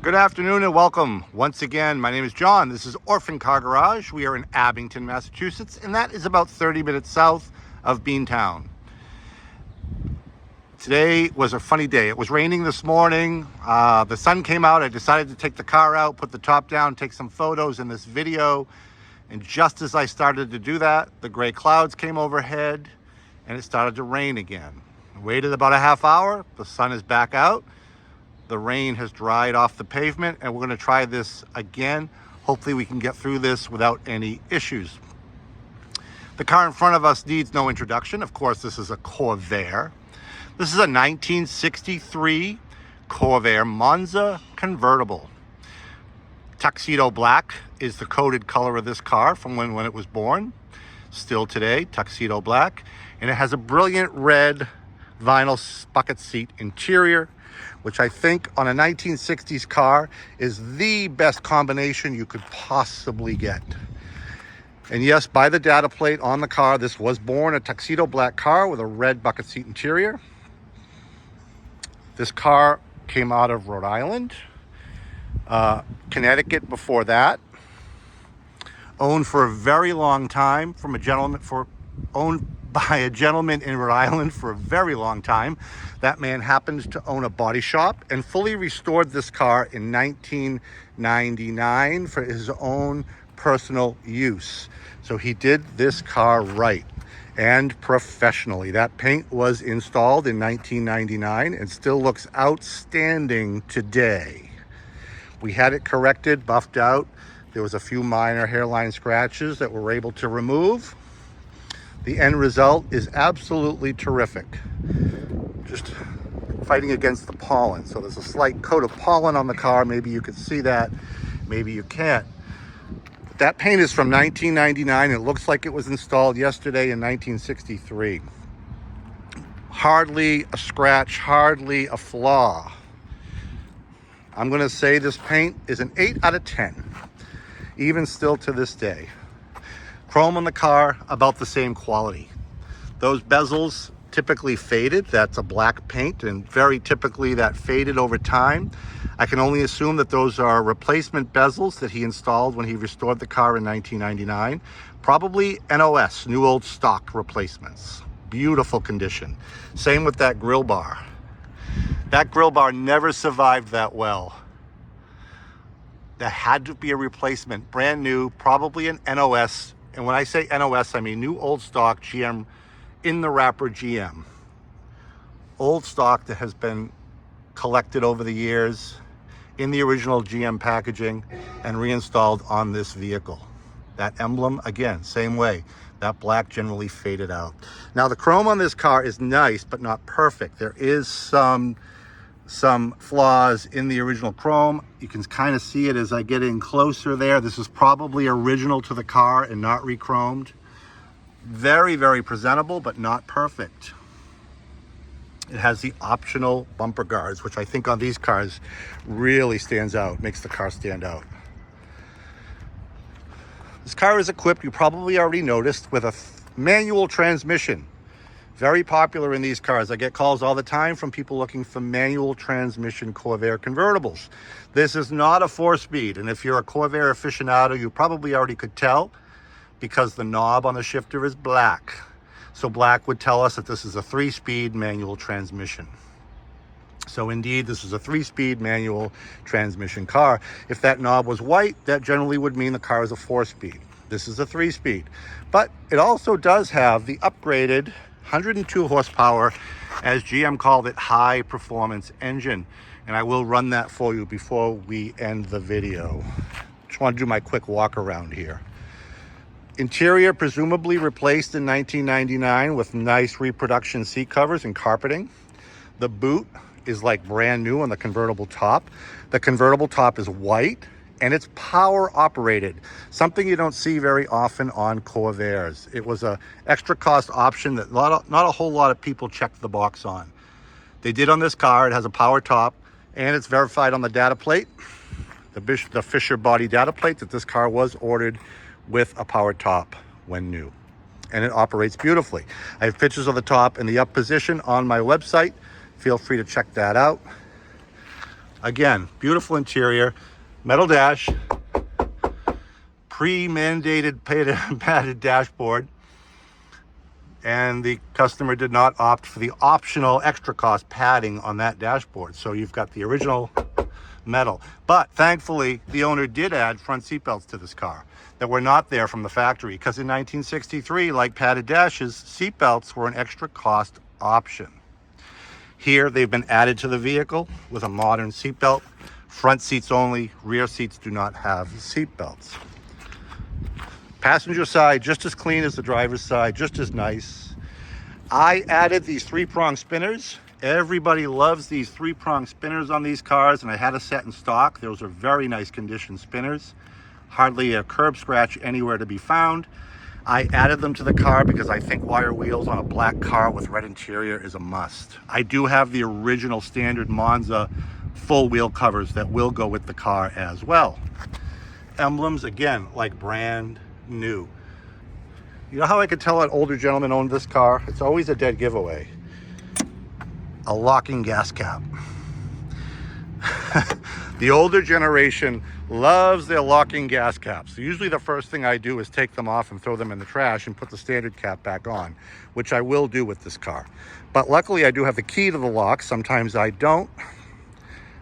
Good afternoon and welcome once again. My name is John. This is Orphan Car Garage. We are in Abington, Massachusetts, and that is about 30 minutes south of Beantown. Today was a funny day. It was raining this morning. The sun came out. I decided to take the car out, put the top down, take some photos in this video. And just as I started to do that, the gray clouds came overhead and it started to rain again. I waited about a half hour. The sun is back out. The rain has dried off the pavement and we're going to try this again. Hopefully we can get through this without any issues. The car in front of us needs no introduction. Of course, this is a Corvair. This is a 1963 Corvair Monza convertible. Tuxedo black is the coated color of this car from when it was born. Still today, tuxedo black. And it has a brilliant red vinyl bucket seat interior, which I think on a 1960s car is the best combination you could possibly get. And yes, by the data plate on the car, this was born a tuxedo black car with a red bucket seat interior. This car came out of Rhode Island, Connecticut before that. Owned for a very long time from a gentleman owned by a gentleman in Rhode Island for a very long time. That man happened to own a body shop and fully restored this car in 1999 for his own personal use. So he did this car right and professionally. That paint was installed in 1999 and still looks outstanding today. We had it corrected, buffed out. There was a few minor hairline scratches that we're able to remove. The end result is absolutely terrific. Just fighting against the pollen. So there's a slight coat of pollen on the car. Maybe you could see that, maybe you can't. But that paint is from 1999. It looks like it was installed yesterday in 1963. Hardly a scratch, hardly a flaw. I'm gonna say this paint is an 8 out of 10, even still to this day. Chrome on the car, about the same quality. Those bezels typically faded. That's a black paint, and very typically that faded over time. I can only assume that those are replacement bezels that he installed when he restored the car in 1999. Probably NOS, new old stock replacements. Beautiful condition. Same with that grill bar. That grill bar never survived that well. That had to be a replacement, brand new, probably an NOS. And when I say NOS, I mean new old stock GM, in the wrapper GM. Old stock that has been collected over the years in the original GM packaging and reinstalled on this vehicle. That emblem, again, same way. That black generally faded out. Now the chrome on this car is nice, but not perfect. There is some flaws in the original chrome. You can kind of see it as I get in closer there. This is probably original to the car and not re-chromed. Very, very presentable, but not perfect. It has the optional bumper guards, which I think on these cars really stands out, makes the car stand out. This car is equipped, you probably already noticed, with a manual transmission. Very popular in these cars. I get calls all the time from people looking for manual transmission Corvair convertibles. This is not a 4-speed, and if you're a Corvair aficionado, you probably already could tell because the knob on the shifter is black. So black would tell us that this is a 3-speed manual transmission. So indeed, this is a 3-speed manual transmission car. If that knob was white, that generally would mean the car is a 4-speed. This is a 3-speed. But it also does have the upgraded 102 horsepower, as GM called it, high performance engine. And I will run that for you before we end the video. Just want to do my quick walk around here. Interior presumably replaced in 1999 with nice reproduction seat covers and carpeting. The boot is like brand new on the convertible top. The convertible top is white and it's power operated, something you don't see very often on Corvairs. It was a extra cost option that not a whole lot of people checked the box on. They did on this car. It has a power top and it's verified on the data plate, the Fisher body data plate, that this car was ordered with a power top when new, and it operates beautifully. I have pictures of the top in the up position on my website. Feel free to check that out. Again, beautiful interior, metal dash, pre-mandated padded dashboard, and the customer did not opt for the optional extra cost padding on that dashboard. So you've got the original metal. But thankfully, the owner did add front seat belts to this car that were not there from the factory, because in 1963, like padded dashes, seat belts were an extra cost option. Here, they've been added to the vehicle with a modern seat belt. Front seats only, rear seats do not have seat belts. Passenger side, just as clean as the driver's side, just as nice. I added these 3-prong spinners. Everybody loves these 3-prong spinners on these cars, and I had a set in stock. Those are very nice condition spinners. Hardly a curb scratch anywhere to be found. I added them to the car because I think wire wheels on a black car with red interior is a must. I do have the original standard Monza full wheel covers that will go with the car as well. Emblems, again, like brand new. You know how I could tell an older gentleman owned this car? It's always a dead giveaway. A locking gas cap. The older generation loves their locking gas caps. So usually the first thing I do is take them off and throw them in the trash and put the standard cap back on, which I will do with this car. But luckily I do have the key to the lock. Sometimes I don't.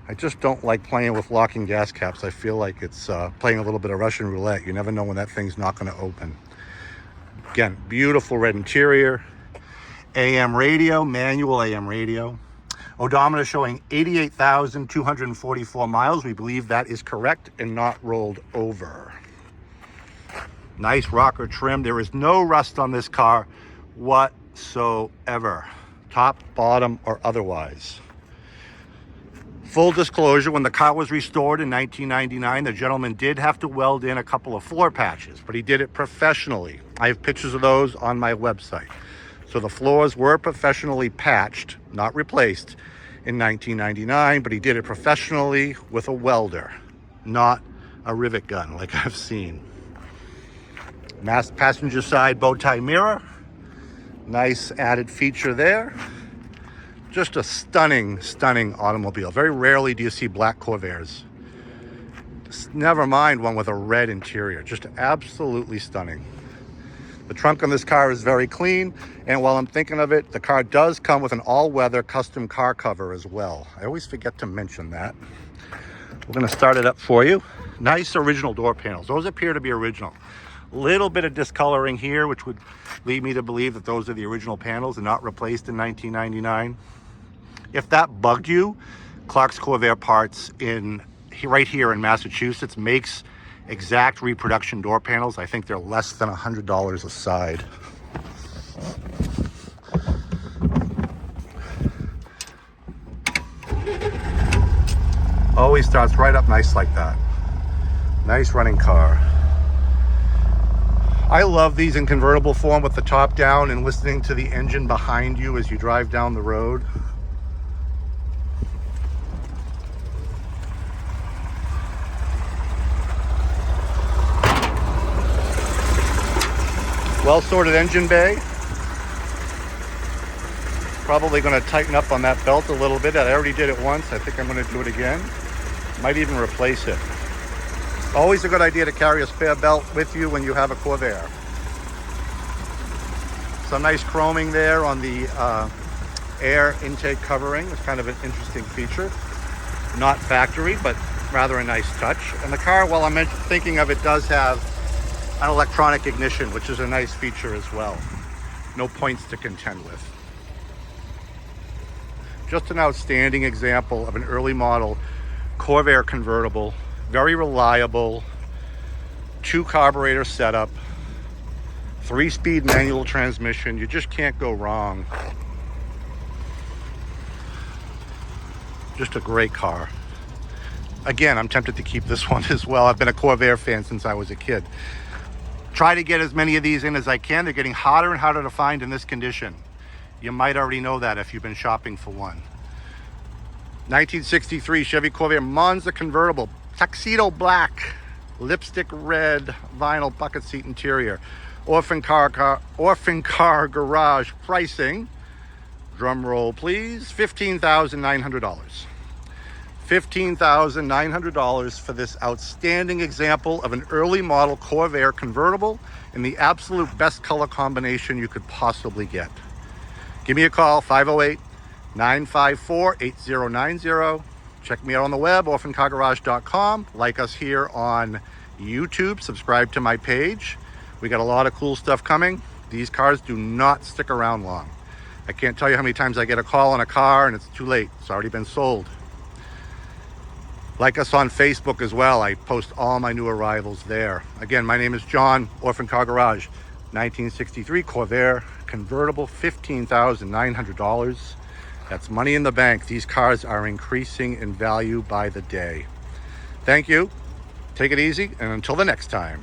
I just don't like playing with locking gas caps. I feel like it's playing a little bit of Russian roulette. You never know when that thing's not going to open. Again, beautiful red interior. AM radio, manual AM radio. Odometer showing 88,244 miles. We believe that is correct and not rolled over. Nice rocker trim. There is no rust on this car whatsoever, top, bottom, or otherwise. Full disclosure, when the car was restored in 1999, the gentleman did have to weld in a couple of floor patches, but he did it professionally. I have pictures of those on my website. So the floors were professionally patched, not replaced, in 1999, but he did it professionally with a welder, not a rivet gun like I've seen. Passenger side bow tie mirror. Nice added feature there. Just a stunning, stunning automobile. Very rarely do you see black Corvairs. Never mind one with a red interior. Just absolutely stunning. The trunk on this car is very clean, and while I'm thinking of it, the car does come with an all-weather custom car cover as well. I always forget to mention that. We're going to start it up for you. Nice original door panels. Those appear to be original. Little bit of discoloring here, which would lead me to believe that those are the original panels and not replaced in 1999. If that bugged you, Clark's Corvair Parts right here in Massachusetts makes exact reproduction door panels. I think they're less than $100 a side. Always starts right up nice like that. Nice running car. I love these in convertible form with the top down and listening to the engine behind you as you drive down the road. Well-sorted engine bay. Probably going to tighten up on that belt a little bit. I already did it once. I think I'm going to do it again. Might even replace it. Always a good idea to carry a spare belt with you when you have a Corvair. Some nice chroming there on the air intake covering. It's kind of an interesting feature. Not factory, but rather a nice touch. And the car, while I'm thinking of it, does have an electronic ignition, which is a nice feature as well. No points to contend with. Just an outstanding example of an early model Corvair convertible. Very reliable, 2-carburetor setup, 3-speed manual transmission. You just can't go wrong. Just a great car. Again, I'm tempted to keep this one as well. I've been a Corvair fan since I was a kid. Try to get as many of these in as I can. They're getting harder and harder to find in this condition. You might already know that if you've been shopping for one. 1963 Chevy Corvair Monza convertible, tuxedo black, lipstick red, vinyl bucket seat interior, orphan car garage pricing. Drum roll, please. $15,900. $15,900 for this outstanding example of an early model Corvair convertible in the absolute best color combination you could possibly get. Give me a call, 508-954-8090. Check me out on the web, orphancargarage.com. Like us here on YouTube. Subscribe to my page. We got a lot of cool stuff coming. These cars do not stick around long. I can't tell you how many times I get a call on a car and it's too late. It's already been sold. Like us on Facebook as well. I post all my new arrivals there. Again, my name is John, Orphan Car Garage. 1963 Corvair convertible, $15,900. That's money in the bank. These cars are increasing in value by the day. Thank you. Take it easy, and until the next time.